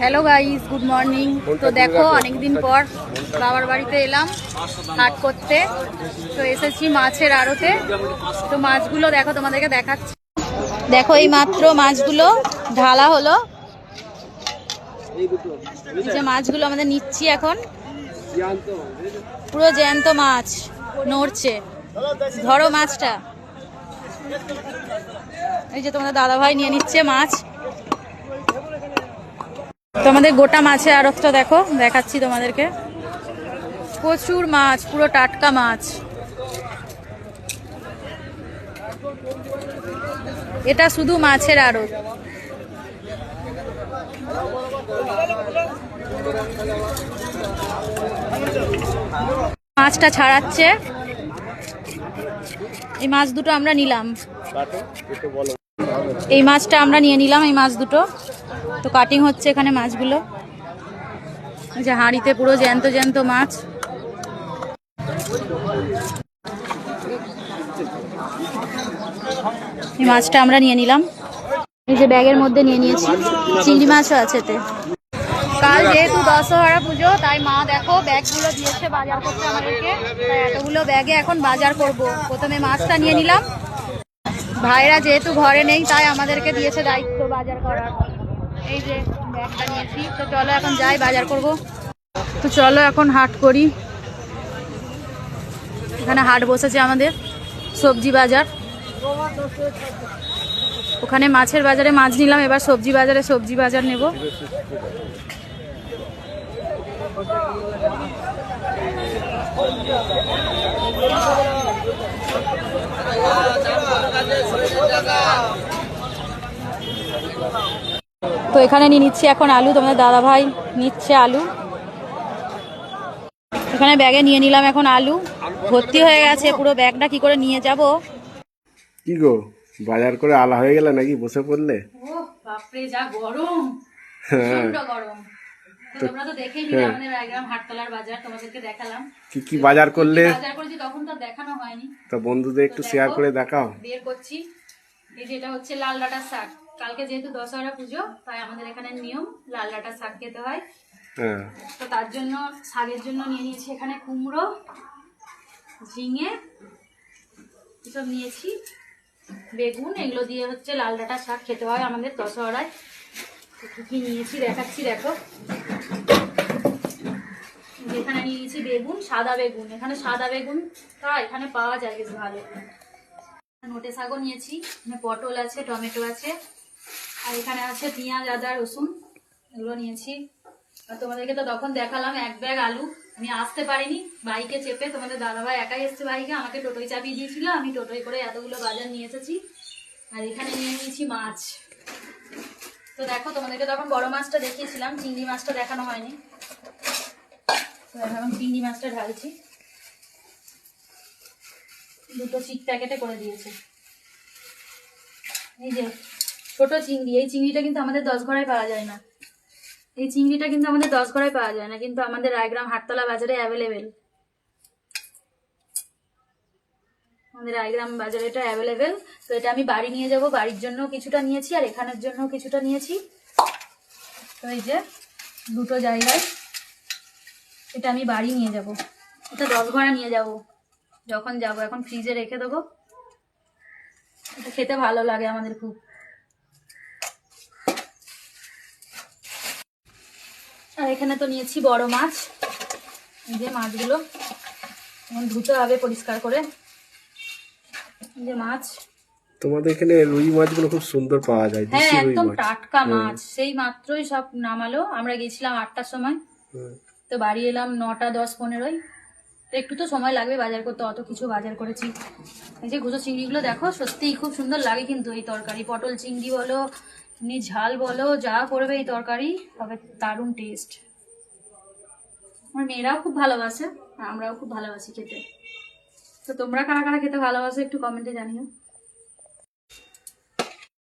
Hello guys, good morning. তো দেখো অনেকদিন পর বাবার বাড়িতে এলাম হাট করতে। তো এসেছি মাছের আড়তে। তো মাছগুলো দেখো, তোমাদেরকে দেখাচ্ছি। দেখো এই মাত্র মাছগুলো ঢালা হলো। এই যে মাছগুলো আমাদের নিচ্ছি এখন, পুরো জ্যান্ত মাছ নড়ছে। ধরো মাছটা। এই যে তোমাদের দাদা ভাই নিয়ে নিচ্ছে মাছ। তোমাদের গোটা মাছের আড়তটা দেখো, দেখাচ্ছি তোমাদেরকে। প্রচুর মাছ, পুরো টাটকা মাছ। এটা শুধু মাছের আড়ত। মাছটা ছাড়াচ্ছে। এই মাছ দুটো আমরা নিলাম, এই মাছটা আমরা নিয়ে নিলাম, এই মাছ দুটো। তো কাটিং হচ্ছে এখানে মাছগুলো। এই যে হাঁড়িতে পুরো জ্যান্ত জ্যান্ত মাছ। এই মাছটা আমরা নিয়ে নিলাম, এই যে ব্যাগের মধ্যে নিয়ে নিয়েছি। চিংড়ি মাছও আছে এতে। কাল যেহেতু দশহরা পুজো, তাই মা দেখো ব্যাগগুলো দিয়েছে বাজার করতে আমাদেরকে। তাই এতগুলো ব্যাগে এখন বাজার করব। প্রথমে মাছটা নিয়ে নিলাম। ভাইরা যেহেতু ঘরে নেই, তাই আমাদেরকে দিয়েছে দায়িত্ব বাজার করার। এই যে ব্যাগটা নিয়েছি। তো চলো এখন যাই, বাজার করব। তো চলো এখন হাট করি। এখানে হাট বসেছে আমাদের, সবজি বাজার। ওখানে মাছের বাজারে মাছ নিলাম, এবার সবজি বাজারে সবজি বাজার নেব। তো এখানে নিয়ে নিচ্ছি এখন আলু। তোমাদের দাদা ভাই নিচ্ছে আলু। এখানে ব্যাগে নিয়ে নিলাম এখন আলু। ভর্তি হয়ে গেছে পুরো ব্যাগটা, কি করে নিয়ে যাব। কি গো, বাজার করে আলা হয়ে গেল নাকি? বসে পড়লে? ও বাপরে, যা গরম, প্রচন্ড গরম। তোমরা তো দেখেই নিলে আমাদের রায়গ্রাম হাটতলার বাজার, তোমাদেরকে দেখালাম। কি কি বাজার করলে? বাজার করেছি তখন তো দেখানো হয়নি। তো বন্ধুদের একটু শেয়ার করে দেখাও। বের করছি। এই যে এটা হচ্ছে লাল ডাঁটার শাক। কালকে যেহেতু দশহরা পুজো, তাই আমাদের এখানে নিয়ম লাল ডাঁটার শাক খেতে হয়। হ্যাঁ, তো তার জন্য শাকের জন্য নিয়ে নিয়েছি এখানে কুমড়ো, ঝিঙে এসব নিয়েছি, বেগুন। এগুলো দিয়ে হচ্ছে লাল ডাঁটার শাক খেতে হয় আমাদের দশহরায়। কি কি নিয়েছি দেখাচ্ছি, দেখো। এখানে নিয়েছি বেগুন, সাদা বেগুন। এখানে সাদা বেগুনটা এখানে পাওয়া যায় বেশ ভালো। নোটে শাকও নিয়েছি, এখানে পটল আছে, টমেটো আছে, আর এখানে আছে পেঁয়াজ, আদা, রসুন। এগুলো নিয়েছি। আর তোমাদেরকে তো তখন দেখালাম এক ব্যাগ আলু। আমি আসতে পারিনি বাইকে চেপে, তোমাদের দাদাভাই একাই এসছে বাইকে, আমাকে টোটোয় চাপিয়ে দিয়েছিল। আমি টোটোয় করে এতগুলো বাজার নিয়ে এসেছি। আর এখানে নিয়ে নিয়েছি মাছ। তো দেখো, তোমাদেরকে তখন বড় মাছটা দেখিয়েছিলাম, চিংড়ি মাছটা দেখানো হয়নি। তো এখন চিংড়ি মাছটা ঢালছি। দুটো চিক প্যাকেটে করে দিয়েছে। এই যে ছোট চিংড়ি, এই চিংড়িটা কিন্তু আমাদের 10 ঘরায় পাওয়া যায় না। এই চিংড়িটা কিন্তু আমাদের 10 ঘরায় পাওয়া যায় না, কিন্তু আমাদের রায়গ্রাম হাটতলা বাজারে অ্যাভেলেবেল। আমাদের রায়গ্রাম বাজারে এটা অ্যাভেলেবেল। তো এটা আমি বাড়ি নিয়ে যাব, বাড়ির জন্য কিছুটা নিয়েছি আর এখানের জন্য কিছুটা নিয়েছি। তো এই যে দুটো জায়গায় এটা আমি বাড়ি নিয়ে যাব। এটা 10 ঘরা নিয়ে যাব যখন যাব। এখন ফ্রিজে রেখে দেবো। এটা খেতে ভালো লাগে আমাদের খুব। আর এখানে তো নিয়েছি বড় মাছ। এই যে মাছগুলো এখন ধুতে হবে পরিষ্কার করে। এই যে মাছ। তোমাদের এখানে রুই মাছগুলো খুব সুন্দর পাওয়া যায়। হ্যাঁ, একদম টাটকা মাছ। সেই মাত্রই সব নামালো। আমরা গেছিলাম 8টার সময়, তো বাড়ি এলাম 9টা 10 15। তো একটু তো সময় লাগবে বাজার করতে, অত কিছু বাজার করেছি। এই যে ঘুষো চিংড়িগুলো দেখো, সত্যিই খুব সুন্দর লাগে কিন্তু এই তরকারি। পটল চিংড়ি বলো, এমনি ঝাল বলো, যা করবে এই তরকারি হবে দারুণ টেস্ট। আমার মেয়েরাও খুব ভালোবাসে, আমরাও খুব ভালোবাসি খেতে। তো তোমরা কারা কারা খেতে ভালোবাসো একটু কমেন্টে জানিও।